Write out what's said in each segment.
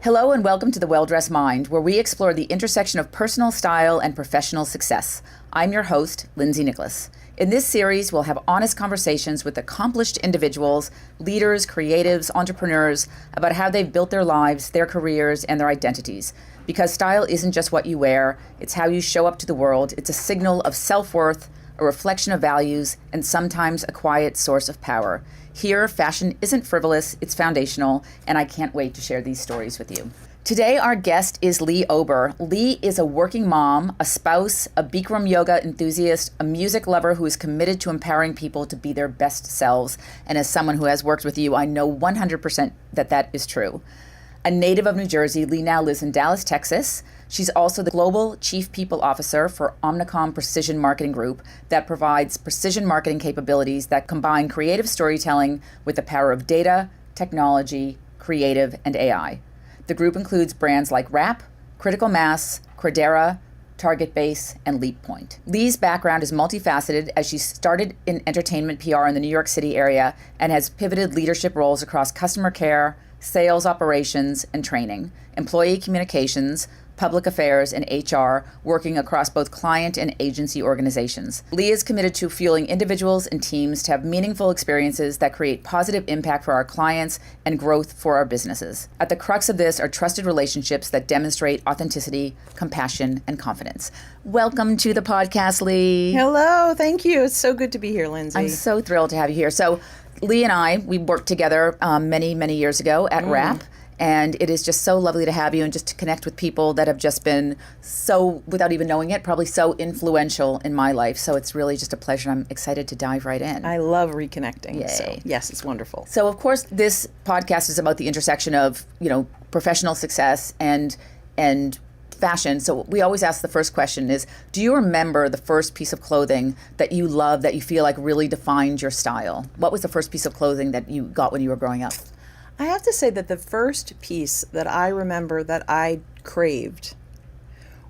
Hello and welcome to The Well-Dressed Mind, where we explore the intersection of personal style and professional success. I'm your host, Lindsay Nicholas. In this series, we'll have honest conversations with accomplished individuals, leaders, creatives, entrepreneurs, about how they've built their lives, their careers, and their identities. Because style isn't just what you wear, it's how you show up to the world. It's a signal of self-worth, a reflection of values, and sometimes a quiet source of power. Here, fashion isn't frivolous, it's foundational, and I can't wait to share these stories with you. Today, our guest is Leigh Ober. Leigh is a working mom, a spouse, a Bikram yoga enthusiast, a music lover who is committed to empowering people to be their best selves. And as someone who has worked with you, I know 100% that that is true. A native of New Jersey, Leigh now lives in Dallas, Texas. She's also the Global Chief People Officer for Omnicom Precision Marketing Group that provides precision marketing capabilities that combine creative storytelling with the power of data, technology, creative, and AI. The group includes brands like Wrap, Critical Mass, Credera, Target Base, and Leap Point. Leigh's background is multifaceted as she started in entertainment PR in the New York City area and has pivoted leadership roles across customer care, sales operations, and training, employee communications, public affairs, and HR, working across both client and agency organizations. Leigh is committed to fueling individuals and teams to have meaningful experiences that create positive impact for our clients and growth for our businesses. At the crux of this are trusted relationships that demonstrate authenticity, compassion, and confidence. Welcome to the podcast, Leigh. Hello, thank you. It's so good to be here, Lindsay. I'm so thrilled to have you here. So Leigh and I, we worked together many years ago at Wrap. And it is just so lovely to have you and just to connect with people that have just been so, without even knowing it, probably so influential in my life. So it's really just a pleasure. I'm excited to dive right in. I love reconnecting. Yay. So yes, it's wonderful. So of course, this podcast is about the intersection of, professional success and fashion. So we always ask the first question is, do you remember the first piece of clothing that you love, that you feel like really defined your style? What was the first piece of clothing that you got when you were growing up? I have to say that the first piece that I remember that I craved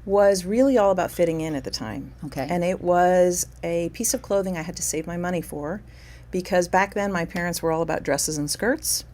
was really all about fitting in at the time. Okay. And it was a piece of clothing I had to save my money for because back then my parents were all about dresses and skirts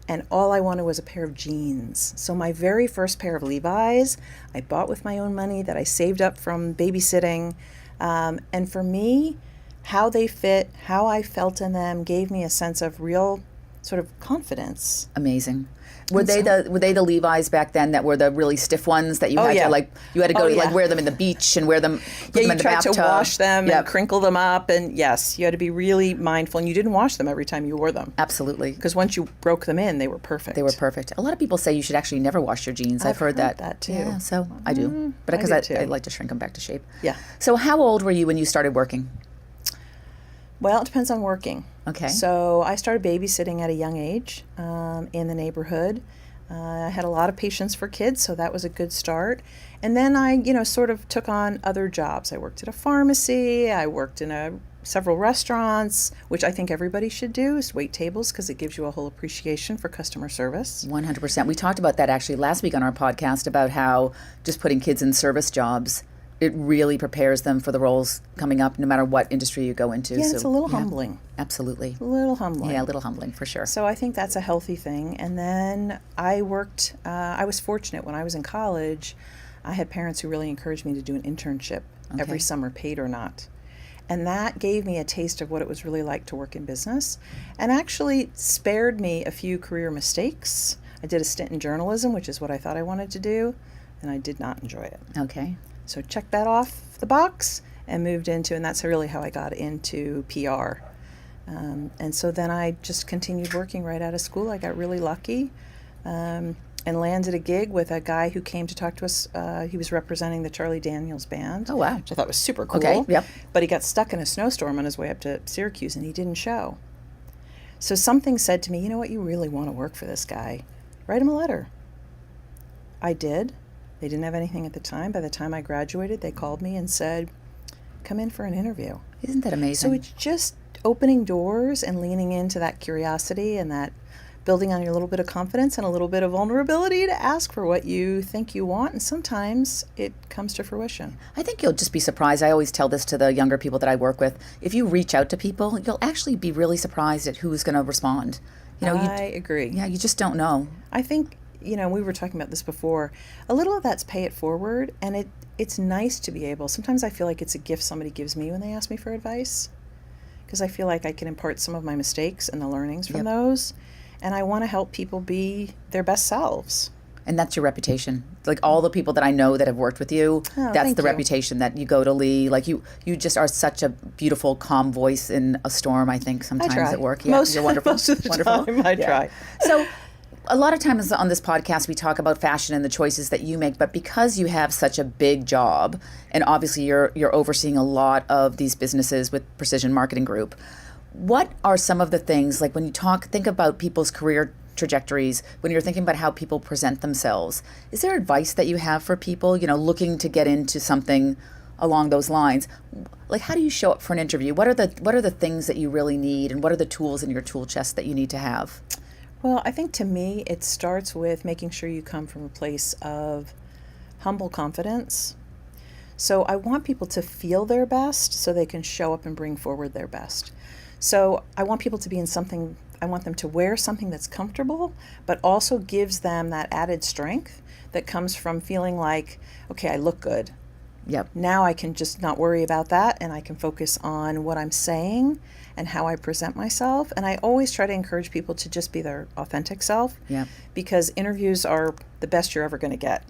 and all I wanted was a pair of jeans. So my very first pair of Levi's I bought with my own money that I saved up from babysitting. And for me, how they fit, how I felt in them gave me a sense of real sort of confidence. Amazing. Were they the Levi's back then that were the really stiff ones that you had to go wear them in the beach and wear them put them in the bathtub? You tried to wash them and crinkle them up, and yes, you had to be really mindful, and you didn't wash them every time you wore them. Absolutely. Because once you broke them in, they were perfect. They were perfect. A lot of people say you should actually never wash your jeans. I've heard that too. Yeah, so I do. But because I like to shrink them back to shape. Yeah. So how old were you when you started working? Well, it depends on working. Okay. So I started babysitting at a young age in the neighborhood. I had a lot of patience for kids, so that was a good start. And then I, sort of took on other jobs. I worked at a pharmacy. I worked in several restaurants, which I think everybody should do, is wait tables because it gives you a whole appreciation for customer service. 100%. We talked about that actually last week on our podcast about how just putting kids in service jobs, it really prepares them for the roles coming up, no matter what industry you go into. Yeah, so, it's a little humbling. Absolutely. A little humbling. Yeah, a little humbling for sure. So I think that's a healthy thing. And then I worked, I was fortunate when I was in college, I had parents who really encouraged me to do an internship every summer, paid or not. And that gave me a taste of what it was really like to work in business and actually spared me a few career mistakes. I did a stint in journalism, which is what I thought I wanted to do, and I did not enjoy it. Okay. So checked that off the box and moved into, and that's really how I got into PR. And so then I just continued working right out of school. I got really lucky and landed a gig with a guy who came to talk to us. He was representing the Charlie Daniels Band. Oh, wow. Which I thought was super cool. Okay, yep. But he got stuck in a snowstorm on his way up to Syracuse, and he didn't show. So something said to me, you know what, you really want to work for this guy. Write him a letter. I did. They didn't have anything at the time. By the time I graduated, they called me and said, come in for an interview. Isn't that amazing? So it's just opening doors and leaning into that curiosity and that building on your little bit of confidence and a little bit of vulnerability to ask for what you think you want. And sometimes it comes to fruition. I think you'll just be surprised. I always tell this to the younger people that I work with. If you reach out to people, you'll actually be really surprised at who's going to respond. I agree. Yeah, you just don't know. I think we were talking about this before, a little of that's pay it forward, and it's nice to be able, sometimes I feel like it's a gift somebody gives me when they ask me for advice, because I feel like I can impart some of my mistakes and the learnings from those, and I want to help people be their best selves. And that's your reputation. Like all the people that I know that have worked with you, that's the reputation that you go to Leigh. Like you just are such a beautiful, calm voice in a storm, I think, sometimes at work. Yeah, you're wonderful. Most of the time I try. So a lot of times on this podcast, we talk about fashion and the choices that you make, but because you have such a big job, and obviously you're overseeing a lot of these businesses with Precision Marketing Group, what are some of the things, like when you think about people's career trajectories, when you're thinking about how people present themselves, is there advice that you have for people, looking to get into something along those lines? Like, how do you show up for an interview? What are the things that you really need, and what are the tools in your tool chest that you need to have? Well, I think to me, it starts with making sure you come from a place of humble confidence. So I want people to feel their best so they can show up and bring forward their best. So I want people to be in something, I want them to wear something that's comfortable, but also gives them that added strength that comes from feeling like, okay, I look good. Yep. Now I can just not worry about that, and I can focus on what I'm saying and how I present myself. And I always try to encourage people to just be their authentic self, because interviews are the best you're ever going to get.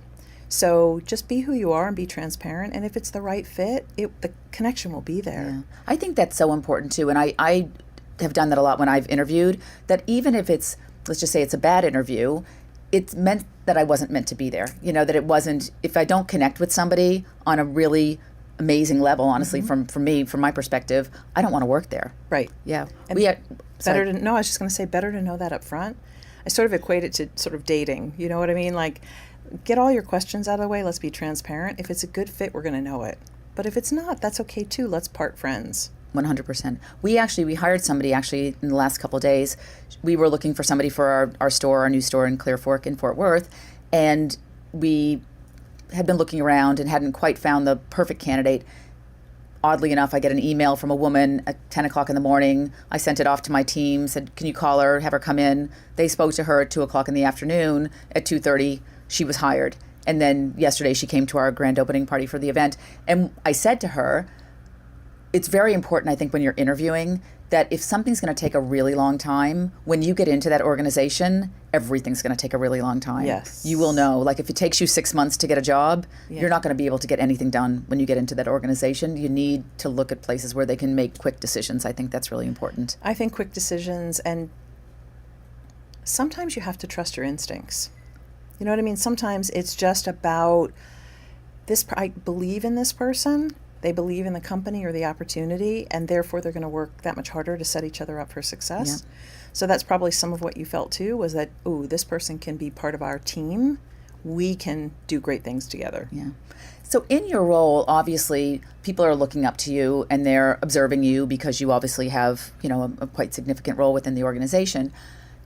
So just be who you are and be transparent. And if it's the right fit, the connection will be there. Yeah. I think that's so important too. And I have done that a lot when I've interviewed, that even if it's, let's just say it's a bad interview, it's meant that I wasn't meant to be there. That it wasn't, if I don't connect with somebody on a really amazing level, honestly, from my perspective, I don't want to work there. Right. Yeah. And I was just going to say, better to know that up front. I sort of equate it to sort of dating. You know what I mean? Like, get all your questions out of the way. Let's be transparent. If it's a good fit, we're going to know it. But if it's not, that's okay too. Let's part friends. 100%. We hired somebody in the last couple of days. We were looking for somebody for our new store in Clear Fork in Fort Worth. And we had been looking around and hadn't quite found the perfect candidate. Oddly enough, I get an email from a woman at 10 o'clock in the morning. I sent it off to my team, said, can you call her, have her come in? They spoke to her at 2 o'clock in the afternoon. At 2:30, she was hired. And then yesterday she came to our grand opening party for the event. And I said to her, it's very important, I think, when you're interviewing, that if something's going to take a really long time, when you get into that organization, everything's going to take a really long time. Yes. You will know. Like if it takes you 6 months to get a job, you're not going to be able to get anything done when you get into that organization. You need to look at places where they can make quick decisions. I think that's really important. I think quick decisions, and sometimes you have to trust your instincts. You know what I mean? Sometimes it's just about this. I believe in this person. They believe in the company or the opportunity, and therefore they're going to work that much harder to set each other up for success. Yeah. So that's probably some of what you felt too, was that, this person can be part of our team. We can do great things together. Yeah. So in your role, obviously, people are looking up to you and they're observing you because you obviously have, a quite significant role within the organization.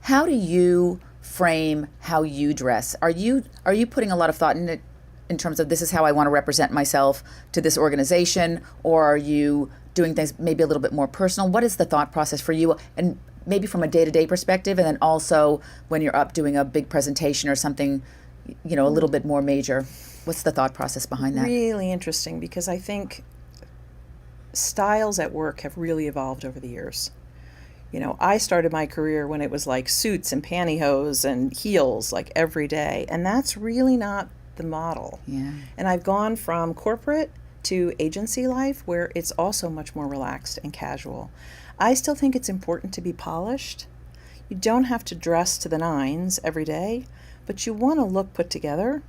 How do you frame how you dress? Are you putting a lot of thought in it, in terms of this is how I want to represent myself to this organization, or are you doing things maybe a little bit more personal? What is the thought process for you, and maybe from a day-to-day perspective, and then also when you're up doing a big presentation or something, a little bit more major? What's the thought process behind that? Really interesting, because I think styles at work have really evolved over the years. I started my career when it was like suits and pantyhose and heels like every day, and that's really not the model. Yeah. And I've gone from corporate to agency life where it's also much more relaxed and casual. I still think it's important to be polished. You don't have to dress to the nines every day, but you want to look put together.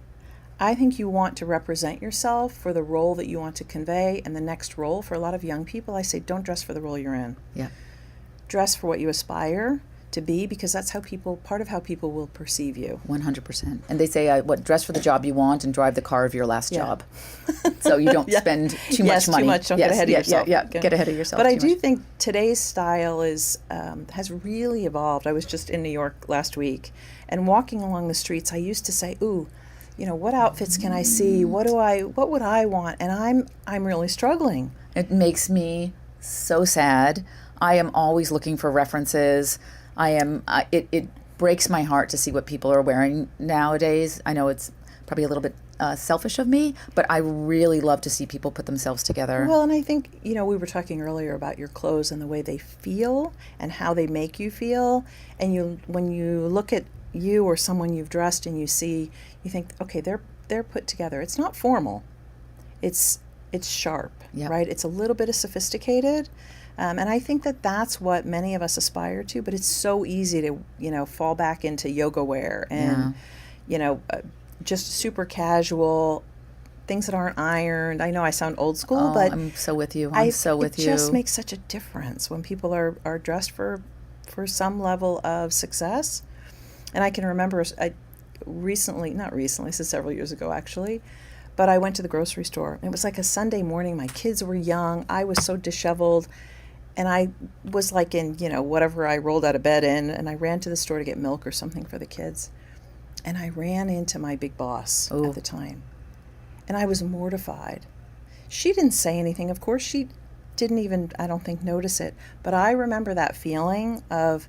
I think you want to represent yourself for the role that you want to convey, and the next role. For a lot of young people, I say don't dress for the role you're in. Yeah. Dress for what you aspire to be, because that's part of how people will perceive you. 100%. And they say, dress for the job you want and drive the car of your last job. So you don't spend too much money. Too much. Don't get ahead of yourself. Yeah, get ahead of yourself. But I do think today's style has really evolved. I was just in New York last week, and walking along the streets, I used to say, what outfits can I see? What would I want? And I'm really struggling. It makes me so sad. I am always looking for references. breaks my heart to see what people are wearing nowadays. I know it's probably a little bit selfish of me, but I really love to see people put themselves together. Well, and I think, we were talking earlier about your clothes and the way they feel and how they make you feel. And when you look at you or someone you've dressed and you think, okay, they're put together. It's not formal. It's sharp, Yep. right? It's a little bit of sophisticated. And I think that-that's what many of us aspire to, but it's so easy to, fall back into yoga wear and, just super casual, things that aren't ironed. I know I sound old school, but I'm so with you. I'm so with you. It just makes such a difference when people are dressed for some level of success. And I can remember not recently, this is several years ago actually, but I went to the grocery store. It was like a Sunday morning. My kids were young. I was so disheveled. And I was like in, whatever I rolled out of bed in, and I ran to the store to get milk or something for the kids. And I ran into my big boss at the time. And I was mortified. She didn't say anything. Of course, she didn't even, I don't think, notice it. But I remember that feeling of,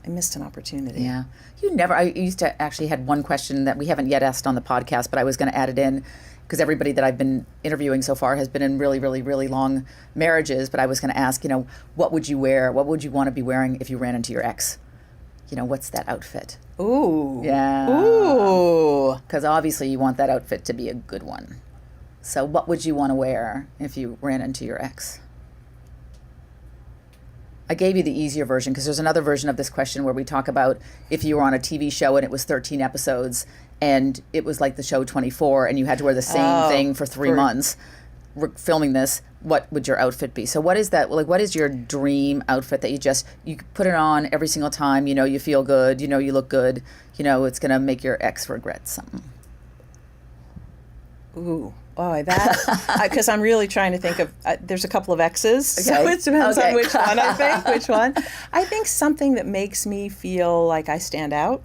I missed an opportunity. Yeah. I used to actually had one question that we haven't yet asked on the podcast, but I was going to add it in because everybody that I've been interviewing so far has been in really, really, really long marriages. But I was going to ask, what would you wear? What would you want to be wearing if you ran into your ex? What's that outfit? Ooh. Yeah. Ooh. Because obviously you want that outfit to be a good one. So what would you want to wear if you ran into your ex? I gave you the easier version because there's another version of this question where we talk about if you were on a TV show and it was 13 episodes and it was like the show 24 and you had to wear the same thing for 3 months. We're filming this, what would your outfit be? So what is that, what is your dream outfit that you put it on every single time, you feel good, you look good, it's going to make your ex regret something. Ooh. Oh, that, because I'm really trying to think of, there's a couple of X's, okay. So it depends on which one I think, which one. I think something that makes me feel like I stand out.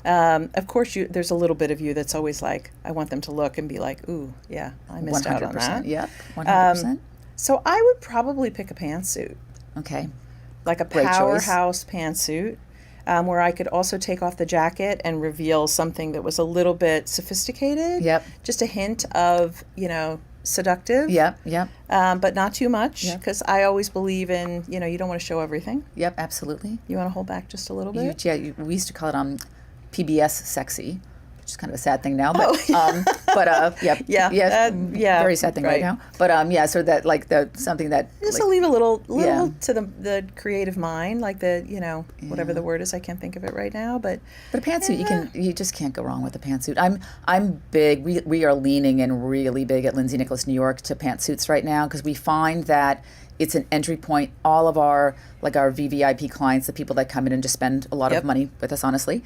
Of course, there's a little bit of you that's always like, I want them to look and be like, ooh, yeah, I missed out on that. Yep, 100%. So I would probably pick a pantsuit. Okay. Like a powerhouse pantsuit, where I could also take off the jacket and reveal something that was a little bit sophisticated. Yep. Just a hint of, seductive. Yep. But not too much, because I always believe in, you don't want to show everything. Yep, absolutely. You want to hold back just a little bit? We used to call it PBS sexy, which is kind of a sad thing now. But very sad thing right now. But so that something that just to leave a little to the creative mind, like whatever the word is, I can't think of it right now. But a pantsuit, you just can't go wrong with a pantsuit. I'm big. We are leaning in really big at Lindsay Nicholas New York to pantsuits right now because we find that it's an entry point. All of our VVIP clients, the people that come in and just spend a lot of money with us, honestly,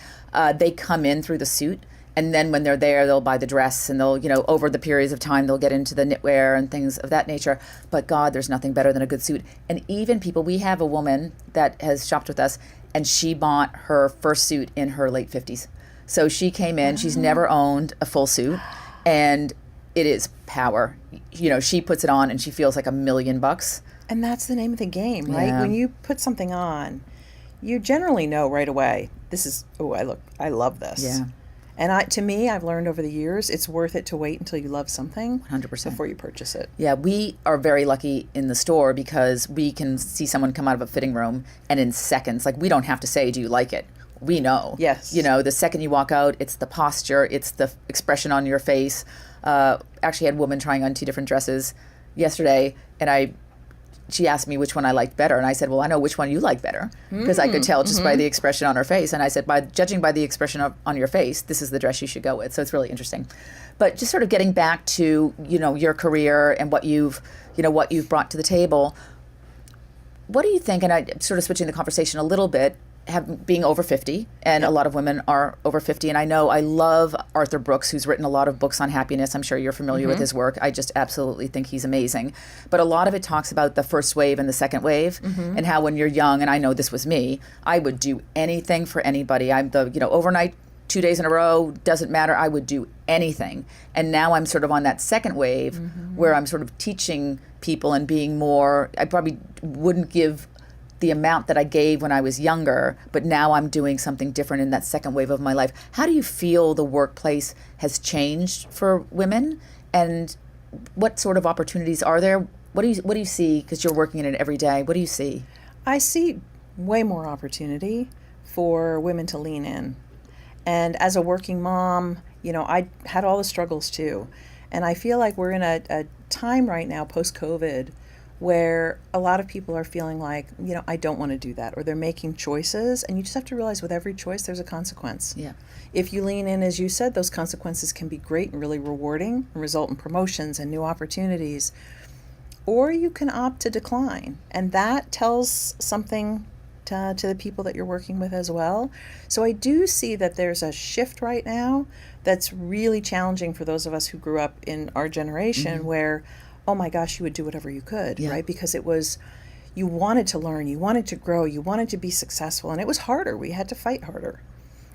they come in through the suit. And then when they're there, they'll buy the dress and they'll, over the periods of time, they'll get into the knitwear and things of that nature. But God, there's nothing better than a good suit. And even we have a woman that has shopped with us and she bought her first suit in her late 50s. So she came in, she's never owned a full suit and it is power. She puts it on and she feels like $1 million. And that's the name of the game, right? Yeah. When you put something on, you generally know right away, I love this. Yeah. And to me, I've learned over the years, it's worth it to wait until you love something 100% before you purchase it. Yeah, we are very lucky in the store because we can see someone come out of a fitting room and in seconds, we don't have to say, do you like it? We know. Yes. The second you walk out, it's the posture, it's the expression on your face. Actually had a woman trying on 2 different dresses yesterday and she asked me which one I liked better. And I said, well, I know which one you like better because I could tell just by the expression on her face. And I said, judging by the expression on your face, this is the dress you should go with. So it's really interesting. But just sort of getting back to, your career and what you've brought to the table. What do you think, and I'm sort of switching the conversation a little bit, being over 50, and a lot of women are over 50, and I know I love Arthur Brooks, who's written a lot of books on happiness. I'm sure you're familiar with his work. I just absolutely think he's amazing. But a lot of it talks about the first wave and the second wave, and how when you're young, and I know this was me, I would do anything for anybody. I'm the, overnight, 2 days in a row, doesn't matter, I would do anything. And now I'm sort of on that second wave where I'm sort of teaching people and being more, I probably wouldn't give the amount that I gave when I was younger, but now I'm doing something different in that second wave of my life. How do you feel the workplace has changed for women, and what sort of opportunities are there? What do you see, because you're working in it every day? What do you see? I see way more opportunity for women to lean in. And as a working mom, I had all the struggles too. And I feel like we're in a time right now, post-COVID, where a lot of people are feeling like, I don't want to do that, or they're making choices. And you just have to realize with every choice, there's a consequence. Yeah. If you lean in, as you said, those consequences can be great and really rewarding and result in promotions and new opportunities. Or you can opt to decline. And that tells something to the people that you're working with as well. So I do see that there's a shift right now that's really challenging for those of us who grew up in our generation, where, oh my gosh, you would do whatever you could, right? Because it was, you wanted to learn, you wanted to grow, you wanted to be successful, and it was harder. We had to fight harder.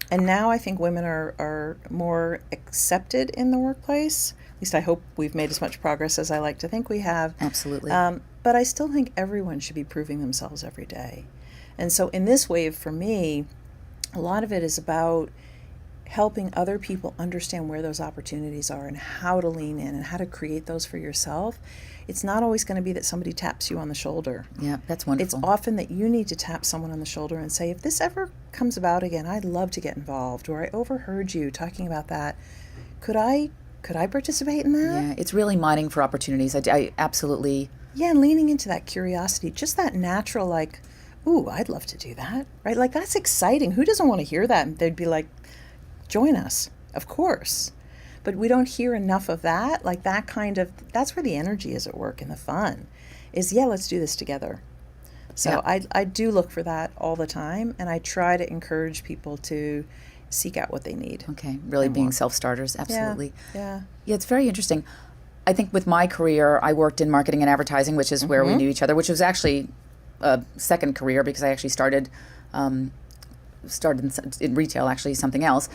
And now I think women are more accepted in the workplace. At least I hope we've made as much progress as I like to think we have. Absolutely. But I still think everyone should be proving themselves every day. And so in this wave, for me, a lot of it is about helping other people understand where those opportunities are and how to lean in and how to create those for yourself. It's not always going to be that somebody taps you on the shoulder. Yeah, that's wonderful. It's often that you need to tap someone on the shoulder and say, if this ever comes about again, I'd love to get involved, or I overheard you talking about that. Could I participate in that? Yeah, it's really mining for opportunities. I absolutely. Yeah, and leaning into that curiosity, just that natural, like, ooh, I'd love to do that, right? Like, that's exciting. Who doesn't want to hear that? And they'd be like, join us, of course. But we don't hear enough of that, like that kind of, that's where the energy is at work and the fun is, let's do this together. So I do look for that all the time, and I try to encourage people to seek out what they need. Okay, really being self-starters, absolutely. Yeah, it's very interesting. I think with my career, I worked in marketing and advertising, which is where we knew each other, which was actually a second career because I actually started in retail, actually something else.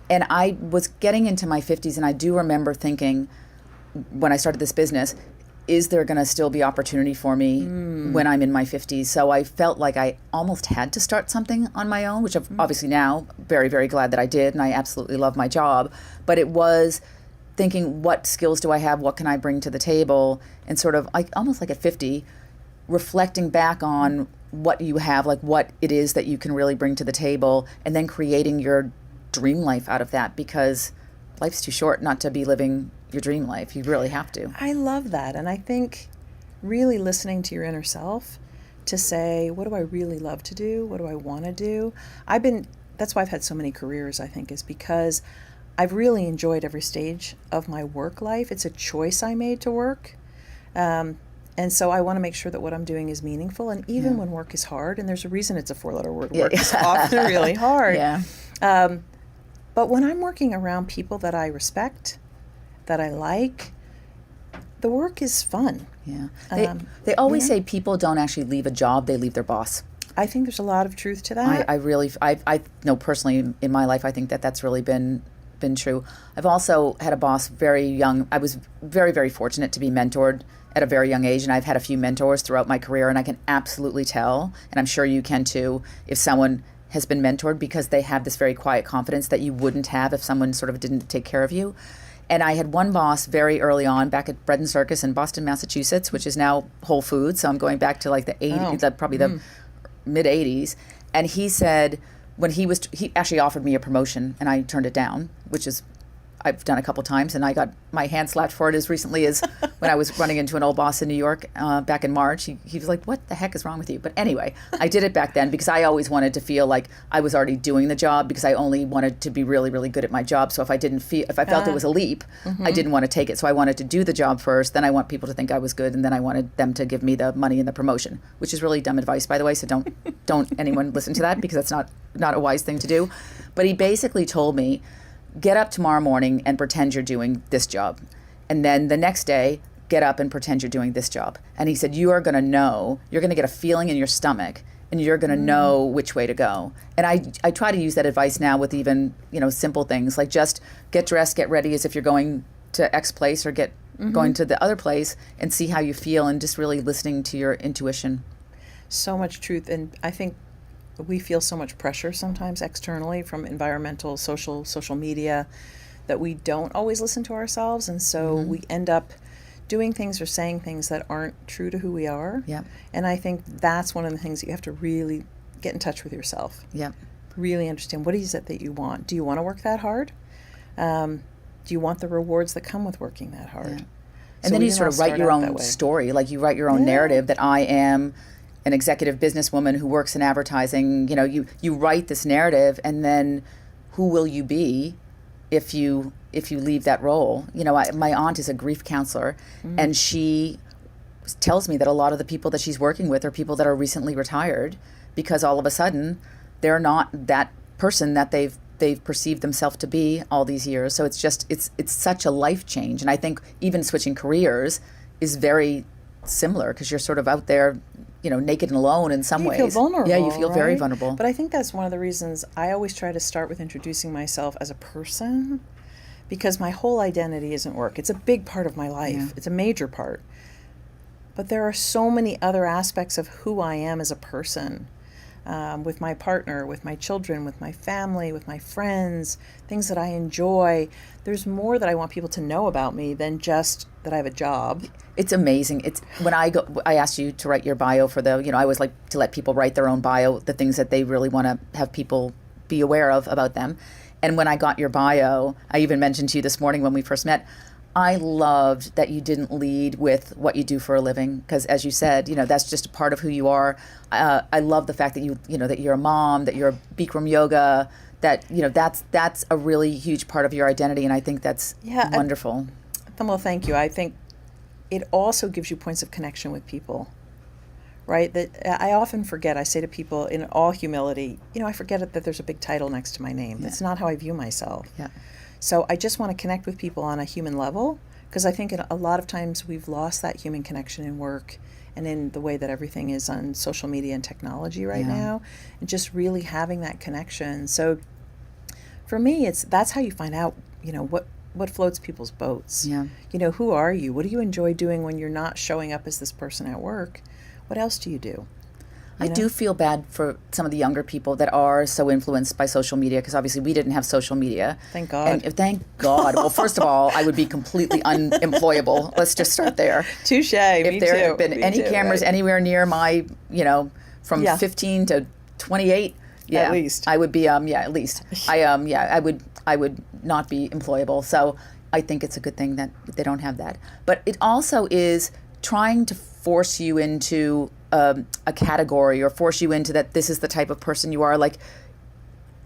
And I was getting into my 50s, and I do remember thinking when I started this business, is there going to still be opportunity for me when I'm in my 50s? So I felt like I almost had to start something on my own, which I'm obviously now very, very glad that I did, and I absolutely love my job. But it was thinking, what skills do I have? What can I bring to the table? And sort of almost like at 50, reflecting back on what you have, like what it is that you can really bring to the table, and then creating your dream life out of that, because life's too short not to be living your dream life. You really have to. I love that. And I think really listening to your inner self to say, what do I really love to do? What do I want to do? That's why I've had so many careers, I think, is because I've really enjoyed every stage of my work life. It's a choice I made to work. And so I want to make sure that what I'm doing is meaningful. And even when work is hard, and there's a reason it's a 4-letter word, work is often really hard. But when I'm working around people that I respect, that I like, the work is fun. Yeah. They always say people don't actually leave a job, they leave their boss. I think there's a lot of truth to that. I know personally in my life, I think that that's really been true. I've also had a boss very young. I was very, very fortunate to be mentored at a very young age, and I've had a few mentors throughout my career, and I can absolutely tell, and I'm sure you can too, if someone has been mentored, because they have this very quiet confidence that you wouldn't have if someone sort of didn't take care of you. And I had one boss very early on back at Bread and Circus in Boston, Massachusetts, which is now Whole Foods. So I'm going back to like the 80s, probably the mid 80s. And he said, he actually offered me a promotion, and I turned it down, which is, I've done a couple times, and I got my hand slapped for it as recently as when I was running into an old boss in New York back in March. He was like, what the heck is wrong with you? But anyway, I did it back then because I always wanted to feel like I was already doing the job, because I only wanted to be really, really good at my job. So if I felt it was a leap, I didn't want to take it. So I wanted to do the job first. Then I want people to think I was good, and then I wanted them to give me the money and the promotion, which is really dumb advice, by the way. So don't anyone listen to that, because that's not a wise thing to do. But he basically told me, get up tomorrow morning and pretend you're doing this job. And then the next day, get up and pretend you're doing this job. And he said, you're going to get a feeling in your stomach, and you're going to know which way to go. And I try to use that advice now with even, simple things, like just get dressed, get ready as if you're going to X place, or going to the other place, and see how you feel, and just really listening to your intuition. so much truth. And I think we feel so much pressure sometimes externally from environmental, social media, that we don't always listen to ourselves. And so we end up doing things or saying things that aren't true to who we are. Yeah. And I think that's one of the things that you have to really get in touch with yourself. Yeah. Really understand, what is it that you want? Do you want to work that hard? Do you want the rewards that come with working that hard? Yeah. And then you sort of write your own story, like you write your own narrative that I am an executive businesswoman who works in advertising. You know, you write this narrative, and then who will you be if you leave that role? You know, my aunt is a grief counselor, and she tells me that a lot of the people that she's working with are people that are recently retired, because all of a sudden they're not that person that they've perceived themselves to be all these years. So it's just it's such a life change. And I think even switching careers is very similar, because you're sort of out there, you know, naked and alone in some ways. You feel vulnerable. Yeah, you feel very right? vulnerable. But I think that's one of the reasons I always try to start with introducing myself as a person, because my whole identity isn't work. It's a big part of my life. Yeah. It's a major part. But there are so many other aspects of who I am as a person, with my partner, with my children, with my family, with my friends, things that I enjoy. There's more that I want people to know about me than just that I have a job. It's amazing. It's when I asked you to write your bio for the, you know, I always like to let people write their own bio, the things that they really want to have people be aware of about them. And when I got your bio, I even mentioned to you this morning when we first met, I loved that you didn't lead with what you do for a living, because as you said, you know, that's just a part of who you are. I love the fact that you know, that you're a mom, that you're a Bikram yoga, that, you know, that's a really huge part of your identity. And I think that's wonderful. Well, thank you. I think it also gives you points of connection with people, right? That I often forget. I say to people in all humility, you know, I forget that there's a big title next to my name. Yeah. That's not how I view myself. Yeah. So I just want to connect with people on a human level, because I think a lot of times we've lost that human connection in work and in the way that everything is on social media and technology right now, and just really having that connection. So for me, that's how you find out, you know, what floats people's boats. Yeah. You know, who are you? What do you enjoy doing when you're not showing up as this person at work? What else do you do? I do feel bad for some of the younger people that are so influenced by social media, because obviously we didn't have social media. Thank God. And thank God. Well, first of all, I would be completely unemployable. Let's just start there. Touche. If there had been any cameras anywhere near my, you know, from 15 to 28, at least I would be at least I would not be employable. So I think it's a good thing that they don't have that. But it also is trying to force you into a category, or force you into that this is the type of person you are. Like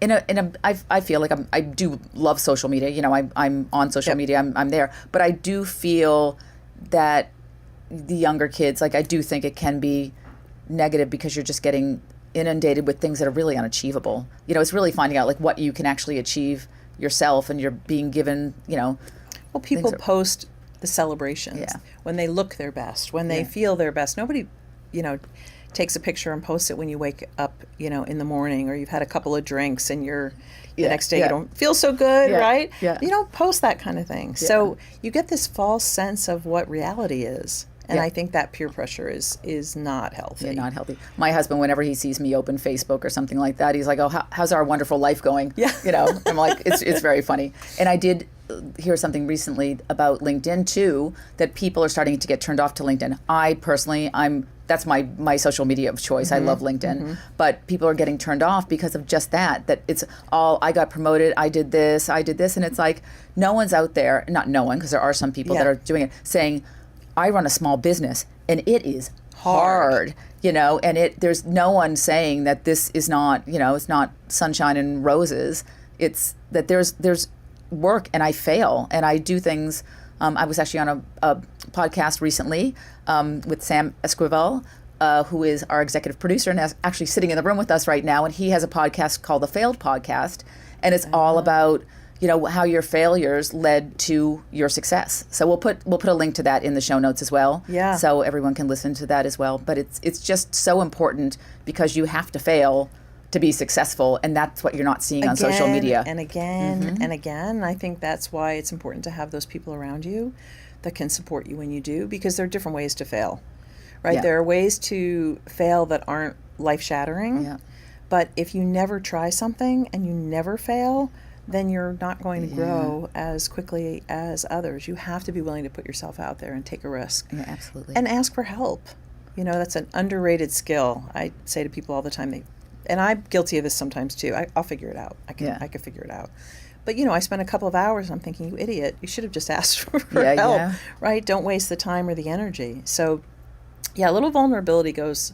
I feel like I do love social media. You know, I'm on social media. I'm there, but I do feel that the younger kids, like I do think it can be negative, because you're just getting inundated with things that are really unachievable. You know, it's really finding out like what you can actually achieve yourself, and you're being given, you know. Well, people post the celebrations when they look their best, when they feel their best. Nobody, you know, takes a picture and posts it when you wake up, you know, in the morning, or you've had a couple of drinks and the next day you don't feel so good, right? Yeah. You don't post that kind of thing. Yeah. So you get this false sense of what reality is. And I think that peer pressure is not healthy. Yeah, not healthy. My husband, whenever he sees me open Facebook or something like that, he's like, "Oh, how's our wonderful life going?" Yeah. You know, I'm like, it's very funny. And I did hear something recently about LinkedIn too, that people are starting to get turned off to LinkedIn. I personally, that's my social media of choice. I love LinkedIn, but people are getting turned off because of just that it's all, I got promoted, I did this, and it's like, no one's out there, not no one, because there are some people that are doing it, saying, I run a small business and it is hard, you know, and there's no one saying that this is not, you know, it's not sunshine and roses. It's that there's work, and I fail, and I do things. I was actually on a podcast recently with Sam Esquivel, who is our executive producer and is actually sitting in the room with us right now. And he has a podcast called The Failed Podcast, and it's all about, you know, how your failures led to your success. So we'll put a link to that in the show notes as well. Yeah. So everyone can listen to that as well. But it's just so important, because you have to fail to be successful, and that's what you're not seeing on social media. And again and again. I think that's why it's important to have those people around you that can support you when you do, because there are different ways to fail, right? Yeah. There are ways to fail that aren't life-shattering. Yeah. But if you never try something and you never fail, then you're not going to grow as quickly as others. You have to be willing to put yourself out there and take a risk. Yeah, absolutely. And ask for help. That's an underrated skill. I say to people all the time, and I'm guilty of this sometimes too. I'll figure it out. I can figure it out. But I spend a couple of hours and I'm thinking, you idiot, you should have just asked for help, right? Don't waste the time or the energy. So a little vulnerability goes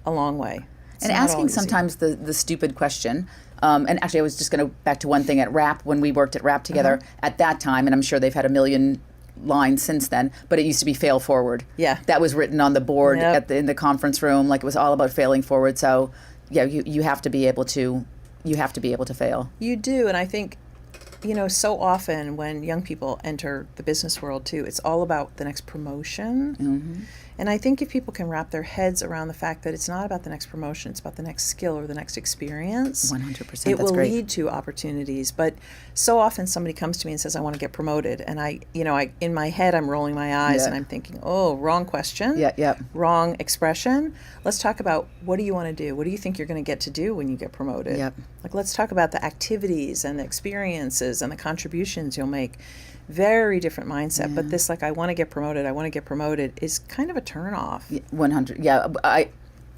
a long way. And asking sometimes the stupid question. And actually, I was just going to back to one thing at RAP, when we worked at RAP together at that time, and I'm sure they've had a million lines since then, but it used to be fail forward. Yeah. That was written on the board in the conference room, like it was all about failing forward. So, you have to be able to fail. You do, and I think so often when young people enter the business world too, it's all about the next promotion. Mm-hmm. And I think if people can wrap their heads around the fact that it's not about the next promotion, it's about the next skill or the next experience, 100%. it will great. lead to opportunities. But so often somebody comes to me and says, I want to get promoted. And I in my head, I'm rolling my eyes and I'm thinking, oh, wrong question. Wrong expression. Let's talk about, what do you want to do? What do you think you're going to get to do when you get promoted? Like, let's talk about the activities and the experiences and the contributions you'll make. Very different mindset, but this I want to get promoted is kind of a turnoff. 100. Yeah, I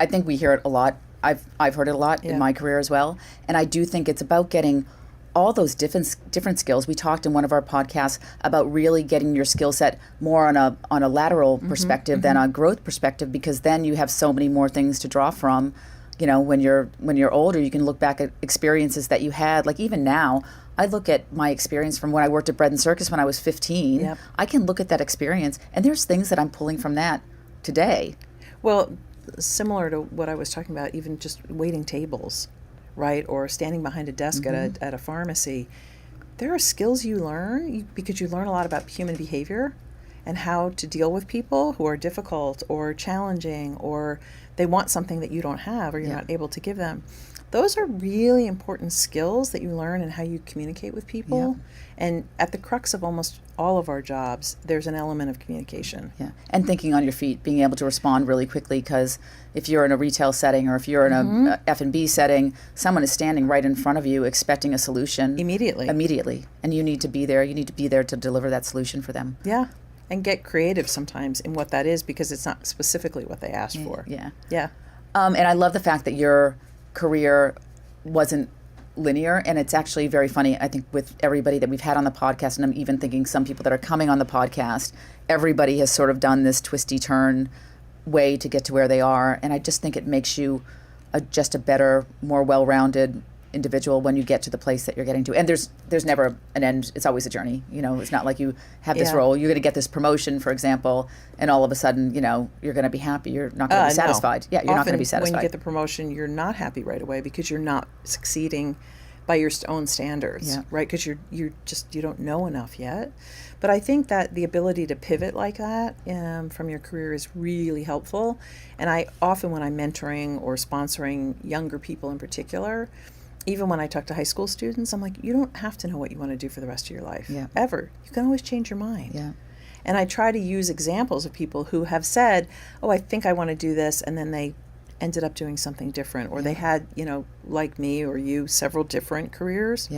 think we hear it a lot. I've heard it a lot in my career as well, and I do think it's about getting all those different skills. We talked in one of our podcasts about really getting your skill set more on a lateral perspective than a growth perspective, because then you have so many more things to draw from. When you're older, you can look back at experiences that you had. Like even now, I look at my experience from when I worked at Bread and Circus when I was 15. I can look at that experience, and there's things that I'm pulling from that today. Well, similar to what I was talking about, even just waiting tables, right? Or standing behind a desk at a pharmacy. There are skills you learn because you learn a lot about human behavior and how to deal with people who are difficult or challenging, or they want something that you don't have or you're not able to give them. Those are really important skills that you learn in how you communicate with people. And at the crux of almost all of our jobs, there's an element of communication. And thinking on your feet, being able to respond really quickly, because if you're in a retail setting or if you're in a F&B setting, someone is standing right in front of you expecting a solution. Immediately. And you need to be there. You need to be there to deliver that solution for them. And get creative sometimes in what that is, because it's not specifically what they asked for. And I love the fact that your career wasn't linear, and it's actually very funny, I think, with everybody that we've had on the podcast, and I'm even thinking some people that are coming on the podcast, everybody has sort of done this twisty turn way to get to where they are, and I just think it makes you just a better, more well-rounded individual when you get to the place that you're getting to. And there's never an end. It's always a journey. It's not like you have this role, you're going to get this promotion, for example, and all of a sudden, you're going to be happy. You're not going to be satisfied. No. You're not going to be satisfied. When you get the promotion, you're not happy right away because you're not succeeding by your own standards, right? Because you don't know enough yet. But I think that the ability to pivot like that from your career is really helpful. And I often, when I'm mentoring or sponsoring younger people in particular, even when I talk to high school students, I'm like, you don't have to know what you want to do for the rest of your life, ever. You can always change your mind. And I try to use examples of people who have said, oh, I think I want to do this, and then they ended up doing something different, or they had, like me or you, several different careers.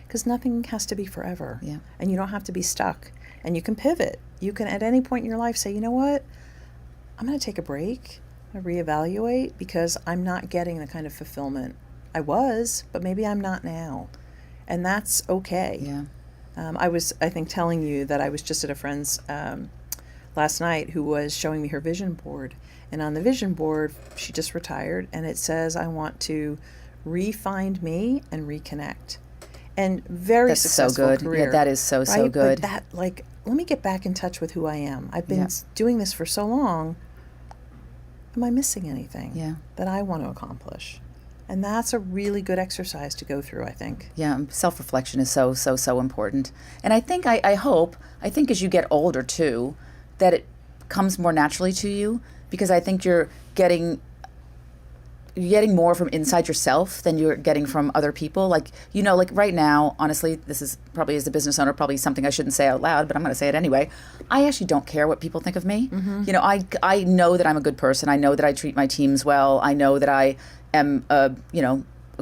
Because nothing has to be forever. And you don't have to be stuck. And you can pivot. You can, at any point in your life, say, you know what? I'm going to take a break, I'm going to reevaluate, because I'm not getting the kind of fulfillment I was, but maybe I'm not now. And that's okay. I was, I think, telling you that I was just at a friend's last night who was showing me her vision board. And on the vision board, she just retired, and it says, I want to re-find me and reconnect. And very successful so good. career. That is so good. But that, let me get back in touch with who I am. I've been doing this for so long. Am I missing anything that I want to accomplish? And that's a really good exercise to go through, I think. Self-reflection is so important. And I think, I think as you get older too, that it comes more naturally to you, because I think you're getting you're getting more from inside yourself than you're getting from other people. Like, like right now, honestly, this is probably as a business owner, probably something I shouldn't say out loud, but I'm going to say it anyway. I actually don't care what people think of me. I know that I'm a good person. I know that I treat my teams well. I know that I am a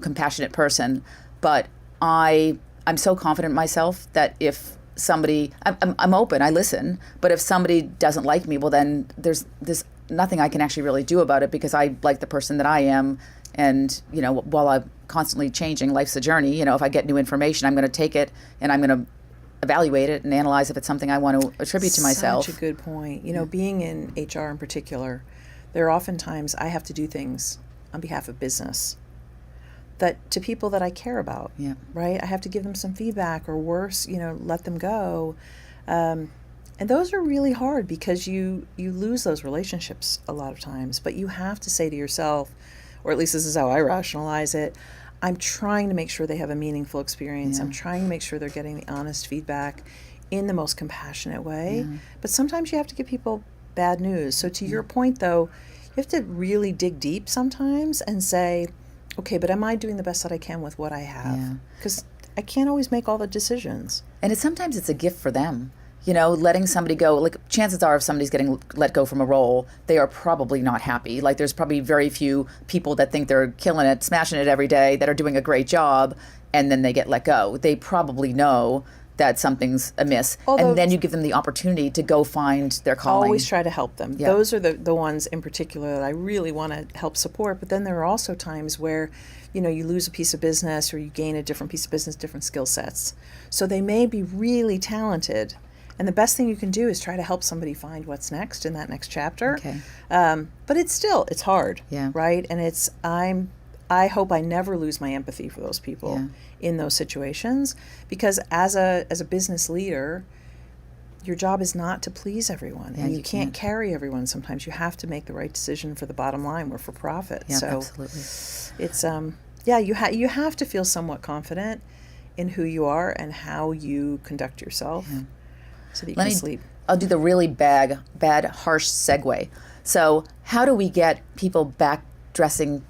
compassionate person, but I'm so confident in myself that if somebody, I'm open, I listen, but if somebody doesn't like me, well then there's nothing I can actually really do about it, because I like the person that I am. And, while I'm constantly changing, life's a journey, if I get new information, I'm going to take it and I'm going to evaluate it and analyze if it's something I want to attribute to myself. Such a good point. Being in HR in particular, there are oftentimes I have to do things on behalf of business that to people that I care about, right? I have to give them some feedback, or worse, let them go. And those are really hard, because you lose those relationships a lot of times. But you have to say to yourself, or at least this is how I rationalize it, I'm trying to make sure they have a meaningful experience. I'm trying to make sure they're getting the honest feedback in the most compassionate way. But sometimes you have to give people bad news. So to your point, though, you have to really dig deep sometimes and say, okay, but am I doing the best that I can with what I have? Because I can't always make all the decisions. And sometimes it's a gift for them. Letting somebody go, like chances are if somebody's getting let go from a role, they are probably not happy. Like there's probably very few people that think they're killing it, smashing it every day, that are doing a great job, and then they get let go. They probably know that something's amiss. And then you give them the opportunity to go find their calling. Always try to help them. Those are the ones in particular that I really want to help support. But then there are also times where, you lose a piece of business, or you gain a different piece of business, different skill sets. So they may be really talented. And the best thing you can do is try to help somebody find what's next in that next chapter. But it's hard, right? And I hope I never lose my empathy for those people in those situations, because as a business leader, your job is not to please everyone, and you can't carry everyone. Sometimes you have to make the right decision for the bottom line. We're for profit. Yeah, so absolutely. It's you have to feel somewhat confident in who you are and how you conduct yourself. So that you can sleep. I'll do the really bad, harsh segue. So how do we get people back dressing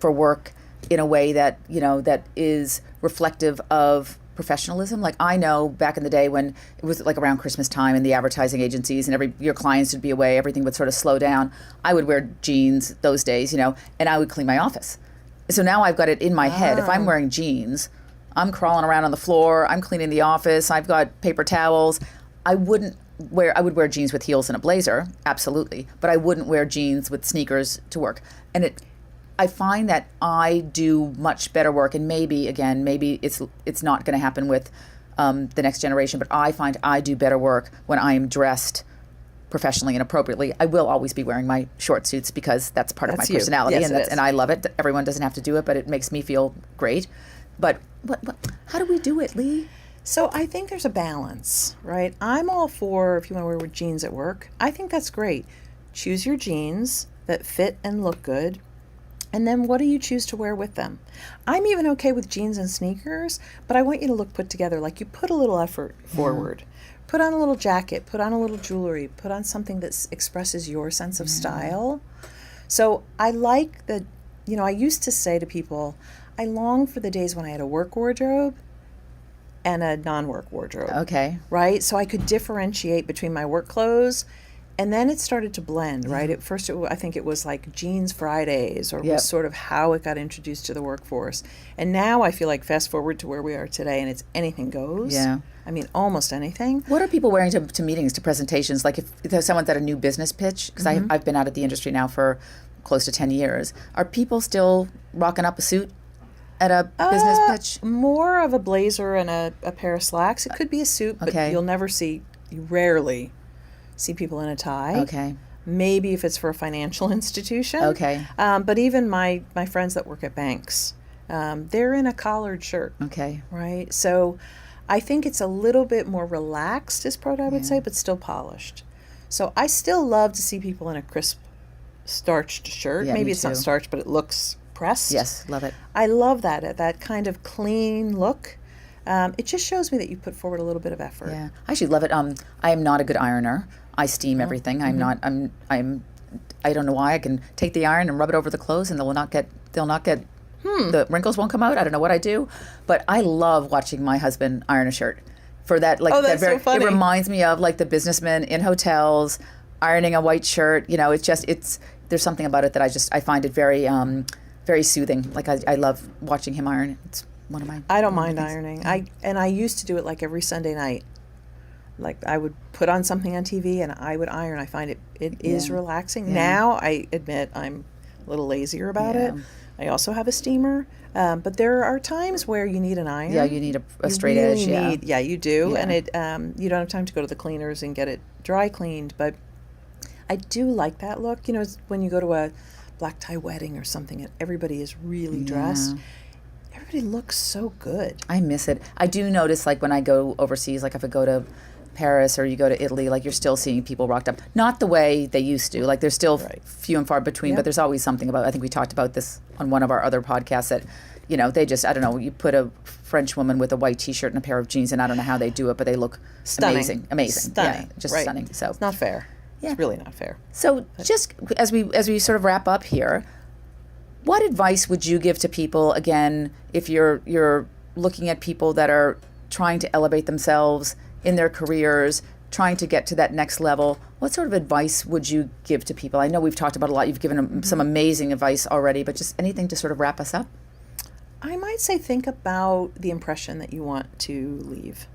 for work in a way that, that is reflective of professionalism? Like I know back in the day when it was like around Christmas time and the advertising agencies and your clients would be away, everything would sort of slow down. I would wear jeans those days, and I would clean my office. So now I've got it in my head. If I'm wearing jeans, I'm crawling around on the floor, I'm cleaning the office, I've got paper towels. I would wear jeans with heels and a blazer, absolutely, but I wouldn't wear jeans with sneakers to work. And I find that I do much better work, and maybe it's not going to happen with the next generation, but I find I do better work when I am dressed professionally and appropriately. I will always be wearing my short suits because that's part of my personality, and I love it. Everyone doesn't have to do it, but it makes me feel great. But how do we do it, Leigh? So I think there's a balance, right? I'm all for if you want to wear jeans at work. I think that's great. Choose your jeans that fit and look good. And then what do you choose to wear with them? I'm even okay with jeans and sneakers, but I want you to look put together, like you put a little effort forward. Put on a little jacket, put on a little jewelry, put on something that expresses your sense of style. So I like that, I used to say to people, I long for the days when I had a work wardrobe and a non-work wardrobe. Okay. Right? So I could differentiate between my work clothes, and then it started to blend, right? At first, I think it was like jeans Fridays, or was sort of how it got introduced to the workforce. And now I feel like fast forward to where we are today, and it's anything goes. Yeah. I mean, almost anything. What are people wearing to meetings, to presentations? Like if someone's at a new business pitch, because I've been out of the industry now for close to 10 years, are people still rocking up a suit at a business pitch? More of a blazer and a pair of slacks. It could be a suit, but you rarely see people in a tie. Okay. Maybe if it's for a financial institution. Okay. But even my friends that work at banks, they're in a collared shirt. Okay. Right? So I think it's a little bit more relaxed, is what I would say, but still polished. So I still love to see people in a crisp, starched shirt. Yeah, Maybe it's not starched, but it looks pressed. Yes, love it. I love that kind of clean look. It just shows me that you put forward a little bit of effort. Yeah, I actually love it. I am not a good ironer. I steam everything. I'm not. I don't know why. I can take the iron and rub it over the clothes, and they will not get they'll not get, the wrinkles won't come out. I don't know what I do, but I love watching my husband iron a shirt. For that, like, that's so funny. It reminds me of like the businessmen in hotels ironing a white shirt. You know, there's something about it that I find it very, very soothing. Like I love watching him iron. It's one of my. I don't mind ironing. I used to do it like every Sunday night. Like I would put on something on TV and I would iron. I find it is relaxing. Yeah. Now I admit I'm a little lazier about it. I also have a steamer, but there are times where you need an iron. Yeah, you need a straight edge. Yeah, you do, Yeah. and it you don't have time to go to the cleaners and get it dry cleaned. But I do like that look. You know, when you go to a black tie wedding or something, and everybody is really dressed. Everybody looks so good. I miss it. I do notice, like when I go overseas, like if I go to Paris or you go to Italy, like you're still seeing people rocked up. Not the way they used to. Like there's still few and far between, but there's always something about, I think we talked about this on one of our other podcasts that, you know, they just, I don't know, you put a French woman with a white t-shirt and a pair of jeans and I don't know how they do it, but they look stunning. Amazing. Stunning. Yeah, just stunning. So it's not fair. Yeah. It's really not fair. So just as we sort of wrap up here, what advice would you give to people, again, if you're looking at people that are trying to elevate themselves in their careers, trying to get to that next level? What sort of advice would you give to people? I know we've talked about a lot. You've given them some amazing advice already, but just anything to sort of wrap us up? I might say think about the impression that you want to leave.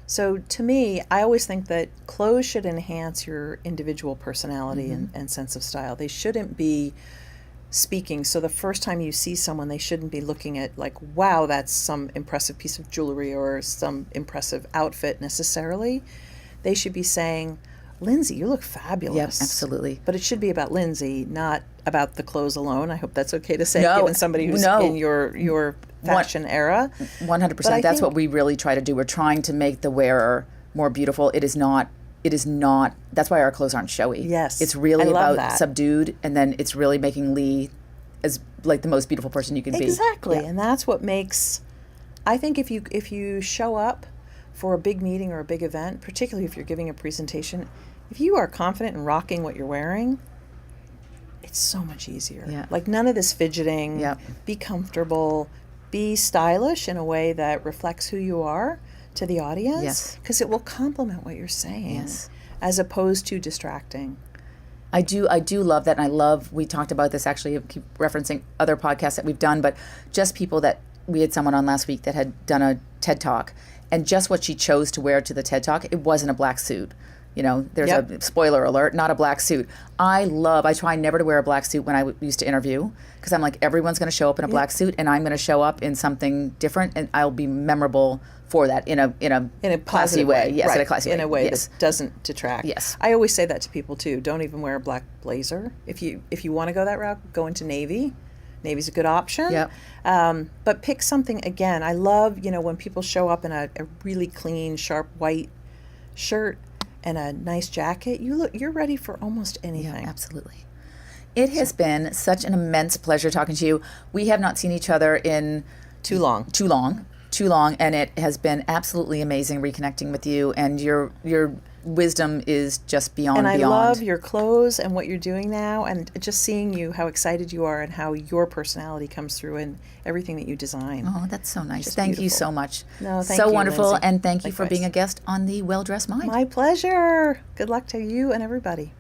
So to me, I always think that clothes should enhance your individual personality and sense of style. They shouldn't be speaking. So the first time you see someone, they shouldn't be looking at like, wow, that's some impressive piece of jewelry or some impressive outfit necessarily. They should be saying, Lindsay, you look fabulous. Yep, absolutely. But it should be about Lindsay, not about the clothes alone. I hope that's okay to say, No, given somebody who's in your fashion era. 100%. That's what we really try to do. We're trying to make the wearer more beautiful. It is not, that's why our clothes aren't showy. Yes. It's really I love about that. subdued, and then it's really making Leigh as like the most beautiful person you can be. Exactly. Yeah. And that's what makes, I think if you show up for a big meeting or a big event, particularly if you're giving a presentation, if you are confident in rocking what you're wearing, it's so much easier. Yeah. Like none of this fidgeting. Yep. Be comfortable, be stylish in a way that reflects who you are to the audience. Yes. Because it will complement what you're saying. Yes. As opposed to distracting. I do love that, and we talked about this actually, I keep referencing other podcasts that we've done, but just people that, we had someone on last week that had done a TED Talk, and just what she chose to wear to the TED Talk, it wasn't a black suit. You know, there's a spoiler alert, not a black suit. I try never to wear a black suit when I used to interview, because I'm like, everyone's going to show up in a black suit, and I'm going to show up in something different, and I'll be memorable for that in a classy way. Yes, right. in a classy way. In a way that doesn't detract. Yes. I always say that to people too. Don't even wear a black blazer. If you want to go that route, go into navy. Navy's a good option. Yep. But pick something, again, I love, when people show up in a really clean, sharp white shirt and a nice jacket, you're ready for almost anything. Yeah, absolutely. It has been such an immense pleasure talking to you. We have not seen each other in too long, and it has been absolutely amazing reconnecting with you, and your wisdom is just beyond. And I love your clothes and what you're doing now, and just seeing you, how excited you are, and how your personality comes through in everything that you design. Oh, that's so nice. Just Thank you beautiful. so much. No, thank so you, wonderful, Lindsay. and thank you for Likewise. being a guest on the Well Dressed Mind. My pleasure. Good luck to you and everybody.